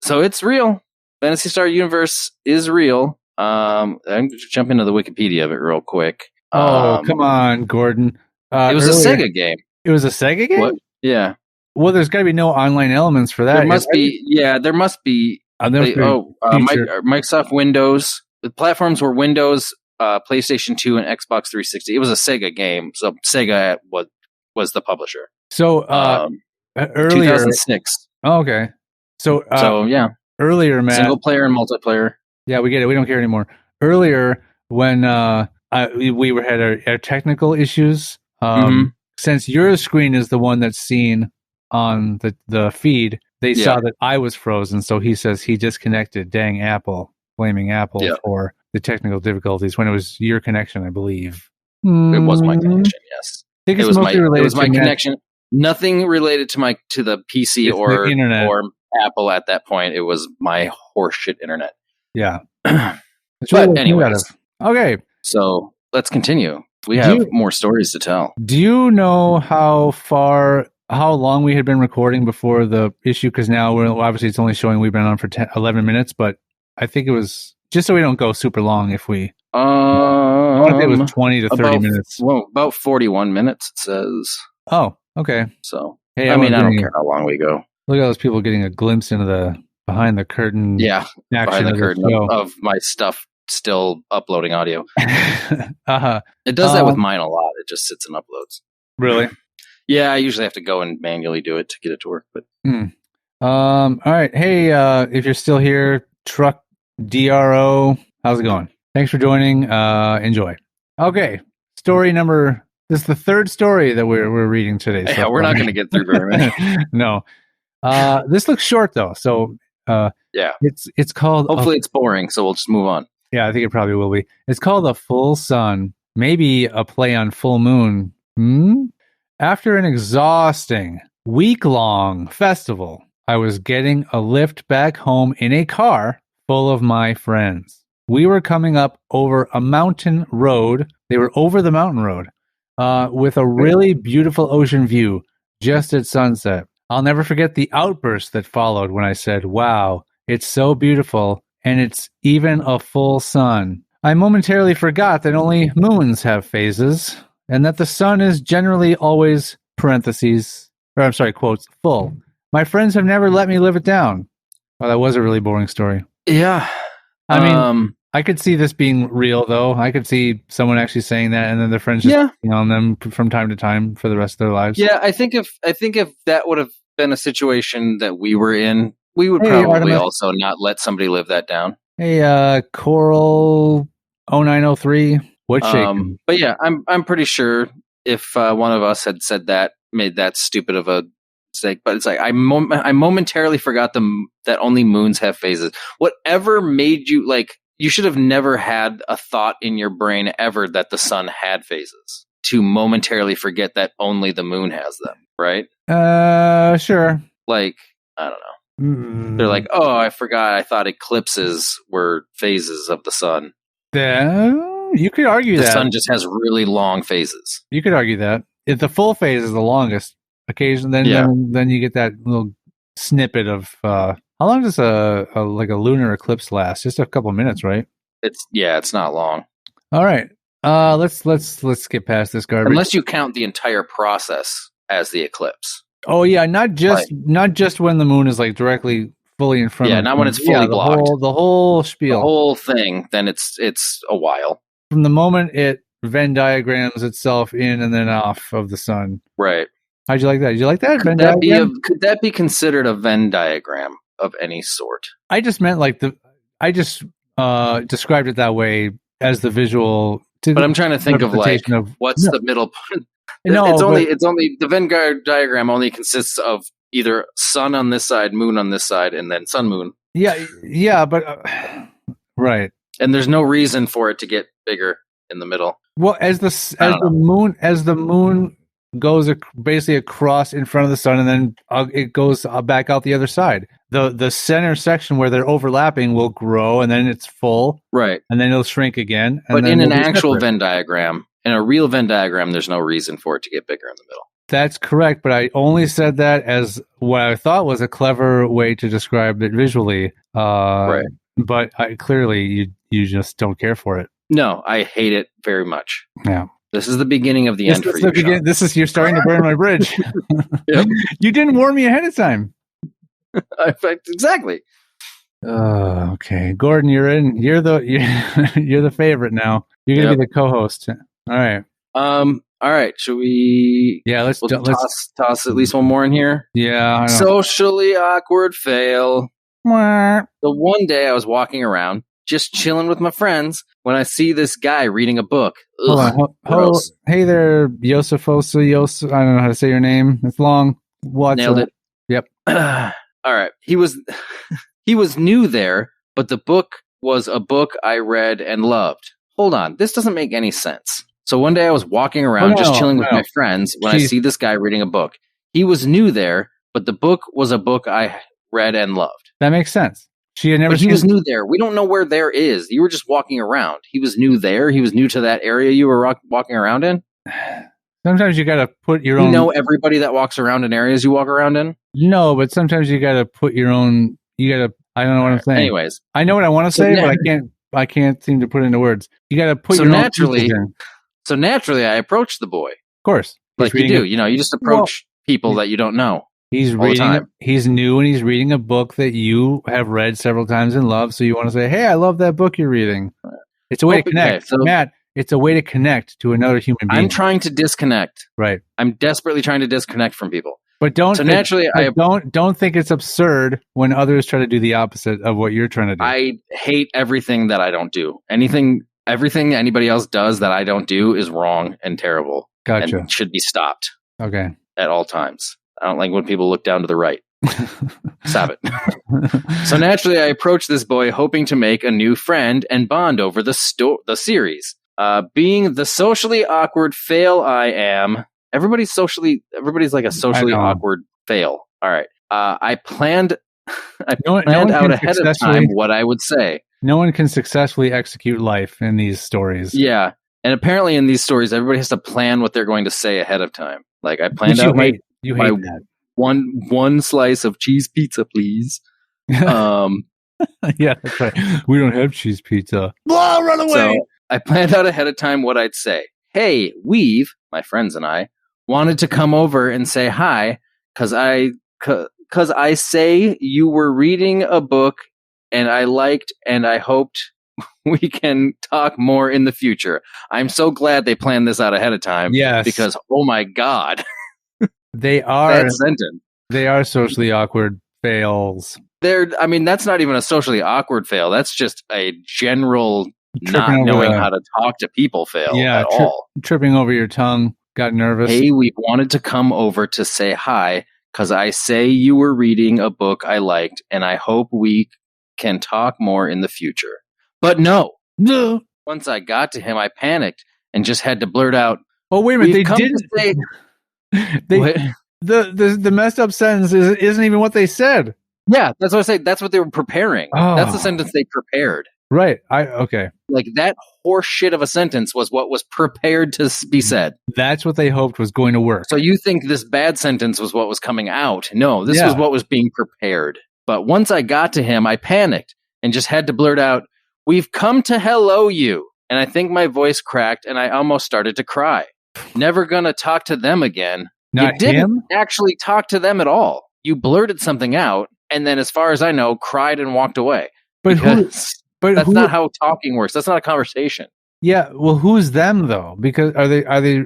So it's real. Phantasy Star Universe is real. I'm going to jump into the Wikipedia of it real quick. Come on, Gordon. It was a Sega game. It was a Sega game? What? Yeah. Well, there's got to be no online elements for that. There must be. Yeah, there must be. Microsoft Windows. The platforms were Windows, PlayStation 2, and Xbox 360. It was a Sega game, so Sega was the publisher. So earlier, 2006. Oh, okay. So yeah, earlier, Matt, single player and multiplayer. Yeah, we get it. We don't care anymore. Earlier, when we had our technical issues, since your screen is the one that's seen on the feed, they saw that I was frozen. So he says he disconnected. Dang Apple, blaming Apple for the technical difficulties when it was your connection, I believe. It was my connection. Yes, I think it was my connection. Nothing related to the PC or internet or Apple at that point. It was my horseshit internet. Yeah. But anyways, okay. So let's continue. We have more stories to tell. Do you know how long we had been recording before the issue? Because now obviously it's only showing we've been on for 11 minutes, but I think it was just so we don't go super long. If we, I want to say it was 20 to 30 minutes. Well, about 41 minutes. It says. Oh, okay. So hey, I don't care how long we go. Look at those people getting a glimpse into the behind the curtain. Yeah, behind the curtain of my stuff. Still uploading audio. Uh-huh. It does that with mine a lot. It just sits and uploads. Really? Yeah, I usually have to go and manually do it to get it to work. But all right. Hey, if you're still here, Truck DRO, how's it going? Thanks for joining. Enjoy. Okay, story number. This is the third story that we're reading today. Yeah, we're not going to get through very many. No. This looks short though, so yeah, it's called. Hopefully, it's boring, so we'll just move on. Yeah, I think it probably will be. It's called A Full Sun, maybe a play on full moon. After an exhausting week-long festival, I was getting a lift back home in a car full of my friends. We were coming up over a mountain road. They were over the mountain road with a really beautiful ocean view just at sunset. I'll never forget the outburst that followed when I said, "Wow, it's so beautiful. And it's even a full sun." I momentarily forgot that only moons have phases, and that the sun is generally always quotes, full. My friends have never let me live it down. Oh, that was a really boring story. Yeah. I mean, I could see this being real, though. I could see someone actually saying that, and then their friends just on them from time to time for the rest of their lives. Yeah, I think if that would have been a situation that we were in, we would probably also not let somebody live that down. Hey, Coral 0903, what's shaking? But yeah, I'm pretty sure if one of us had said that, made that stupid of a mistake. But it's like I momentarily forgot that only moons have phases. Whatever made you like? You should have never had a thought in your brain ever that the sun had phases to momentarily forget that only the moon has them. Right? Sure. Like I don't know. They're like, oh, I forgot. I thought eclipses were phases of the sun. You could argue that the sun just has really long phases. You could argue that if the full phase is the longest, occasionally then you get that little snippet of how long does a lunar eclipse last? Just a couple minutes, right? It's not long. All right, let's get past this garbage. Unless you count the entire process as the eclipse. Oh yeah, not just when the moon is like directly fully in front. Yeah, not when it's fully blocked. The whole spiel, the whole thing. Then it's a while from the moment it Venn diagrams itself in and then off of the sun. Right. How'd you like that? Did you like that? Could that be considered a Venn diagram of any sort? I just meant I just described it that way as the visual. But I'm trying to think of what's the middle point. No, it's only the Venn diagram only consists of either sun on this side, moon on this side, and then sun moon. Yeah, but right. And there's no reason for it to get bigger in the middle. Well, as the moon goes basically across in front of the sun, and then it goes back out the other side. The center section where they're overlapping will grow, and then it's full, right? And then it'll shrink again. But in an actual Venn diagram. In a real Venn diagram, there's no reason for it to get bigger in the middle. That's correct, but I only said that as what I thought was a clever way to describe it visually. Right. But clearly, you just don't care for it. No, I hate it very much. Yeah. This is the beginning of the end for you. You're starting to burn my bridge. Yep. You didn't warn me ahead of time. Exactly. Okay, Gordon, you're in. You're the favorite now. You're gonna be the co-host. All right. All right. Should we? Yeah. Let's toss at least one more in here. Yeah. Socially awkward fail. The one day I was walking around, just chilling with my friends, when I see this guy reading a book. Hey there, Yosefosa. I don't know how to say your name. It's long. Nailed it. Yep. All right. He was new there, but the book was a book I read and loved. Hold on. This doesn't make any sense. So one day I was walking around just chilling with my friends when I see this guy reading a book. He was new there, but the book was a book I read and loved. That makes sense. She had never But he was new there. We don't know where there is. You were just walking around. He was new there. He was new to that area you were walking around in. Sometimes you got to put your You own. know everybody that walks around in areas you walk around in? No, but sometimes you got to put your own. You got to. I don't know what I'm saying. Anyways. I know what I want to say, but I can't seem to put it into words. You got to put your own pieces in. So naturally, I approached the boy. Of course. Like you do. You just approach people that you don't know. He's reading. He's new and he's reading a book that you have read several times and love. So you want to say, "Hey, I love that book you're reading." It's a way to connect, Matt. It's a way to connect to another human being. I'm trying to disconnect. Right. I'm desperately trying to disconnect from people. But don't. So naturally, don't think it's absurd when others try to do the opposite of what you're trying to do. I hate everything that I don't do. Everything anybody else does that I don't do is wrong and terrible. Gotcha. And should be stopped. Okay. At all times. I don't like when people look down to the right. Stop it. So naturally, I approached this boy hoping to make a new friend and bond over the series. Being the socially awkward fail I am, everybody's like a socially awkward fail. All right. I planned out ahead of time what I would say. No one can successfully execute life in these stories. Yeah. And apparently in these stories, everybody has to plan what they're going to say ahead of time. Like I planned out my one slice of cheese pizza, please. Yeah, that's right. We don't have cheese pizza. Blah, run away. So I planned out ahead of time what I'd say. Hey, we've, my friends and I, wanted to come over and say hi because I say you were reading a book and I liked and I hoped we can talk more in the future. I'm so glad they planned this out ahead of time. Yes. Because, oh my God. They are. That sentence. They are socially awkward fails. That's not even a socially awkward fail. That's just a general not knowing how to talk to people fail at all. Tripping over your tongue. Got nervous. Hey, we wanted to come over to say hi because I say you were reading a book I liked and I hope we can talk more in the future. But no. Once I got to him, I panicked and just had to blurt out. Oh, wait a minute. They didn't say... The messed up sentence isn't even what they said. Yeah, that's what I say. That's what they were preparing. Oh. That's the sentence they prepared. Right. Okay. Like that horse shit of a sentence was what was prepared to be said. That's what they hoped was going to work. So you think this bad sentence was what was coming out? No, this was what was being prepared. But once I got to him, I panicked and just had to blurt out, "We've come to hello you." And I think my voice cracked and I almost started to cry. Never gonna talk to them again. Not you didn't him? actually talk to them at all. You blurted something out and then, as far as I know, cried and walked away. But that's not how talking works. That's not a conversation. Yeah. Well, who's them though? Because are they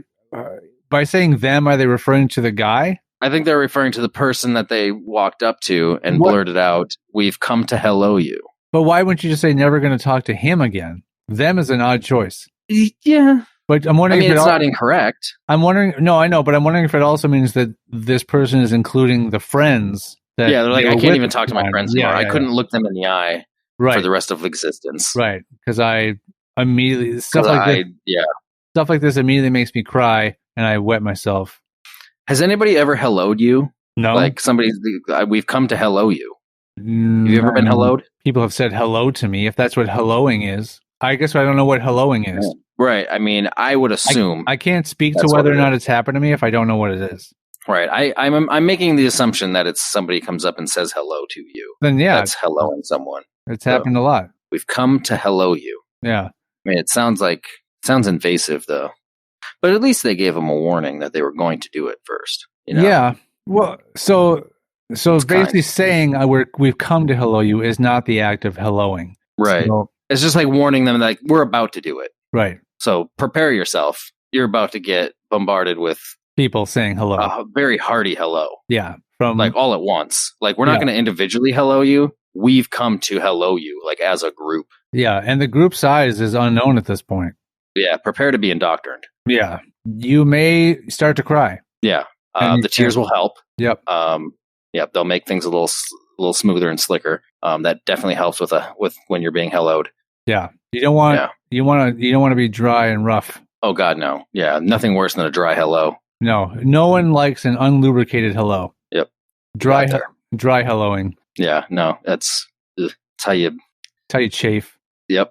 by saying them, are they referring to the guy? I think they're referring to the person that they walked up to and blurted out, "We've come to hello you." But why wouldn't you just say never going to talk to him again? Them is an odd choice. Yeah. But I'm wondering if it's not incorrect. I'm wondering, no, I know, but I'm wondering if it also means that this person is including the friends. That they're like, I can't even talk to my friends anymore. I couldn't look them in the eye for the rest of existence. Right. Because I immediately, stuff like this immediately makes me cry and I wet myself. Has anybody ever helloed you? No. Like we've come to hello you. Have you ever been helloed? People have said hello to me, if that's what helloing is. I guess I don't know what helloing is. Right. I mean, I would assume. I can't speak to whether or not it's happened to me if I don't know what it is. Right. I'm making the assumption that it's somebody comes up and says hello to you. Then that's helloing someone. It's happened a lot. We've come to hello you. Yeah. I mean, it sounds invasive though, but at least they gave them a warning that they were going to do it first. You know? Yeah. Well, so basically saying we've come to hello you is not the act of helloing. Right. So, it's just like warning them, like we're about to do it. Right. So prepare yourself. You're about to get bombarded with people saying hello. A very hearty hello. Yeah. From like all at once. Like we're not going to individually hello you. We've come to hello you, like as a group. Yeah. And the group size is unknown at this point. Yeah. Prepare to be indoctrined. Yeah. You may start to cry. Yeah. The tears will help. Yep. Yep. They'll make things a little smoother and slicker. That definitely helps with when you're being helloed. Yeah. You don't want to be dry and rough. Oh God, no. Yeah. Nothing worse than a dry hello. No one likes an unlubricated hello. Yep. Dry helloing. Yeah. No, that's That's how you. That's how you chafe. Yep.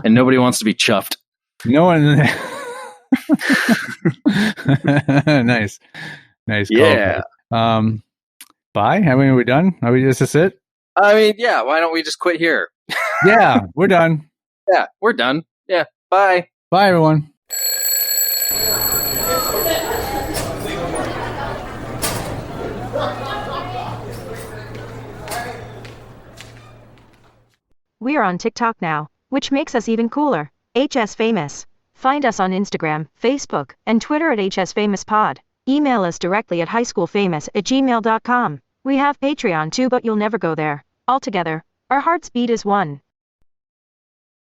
And nobody wants to be chuffed. No one. Nice. Yeah. Call. Bye. I mean, are we done? Are we? Is this it? I mean, yeah. Why don't we just quit here? Yeah, we're done. Yeah, we're done. Yeah. Bye. Bye, everyone. We're on TikTok now, which makes us even cooler. HS Famous. Find us on Instagram, Facebook, and Twitter at HS Famous Pod. Email us directly at highschoolfamous@gmail.com. We have Patreon too, but you'll never go there. Altogether, our hearts beat as one.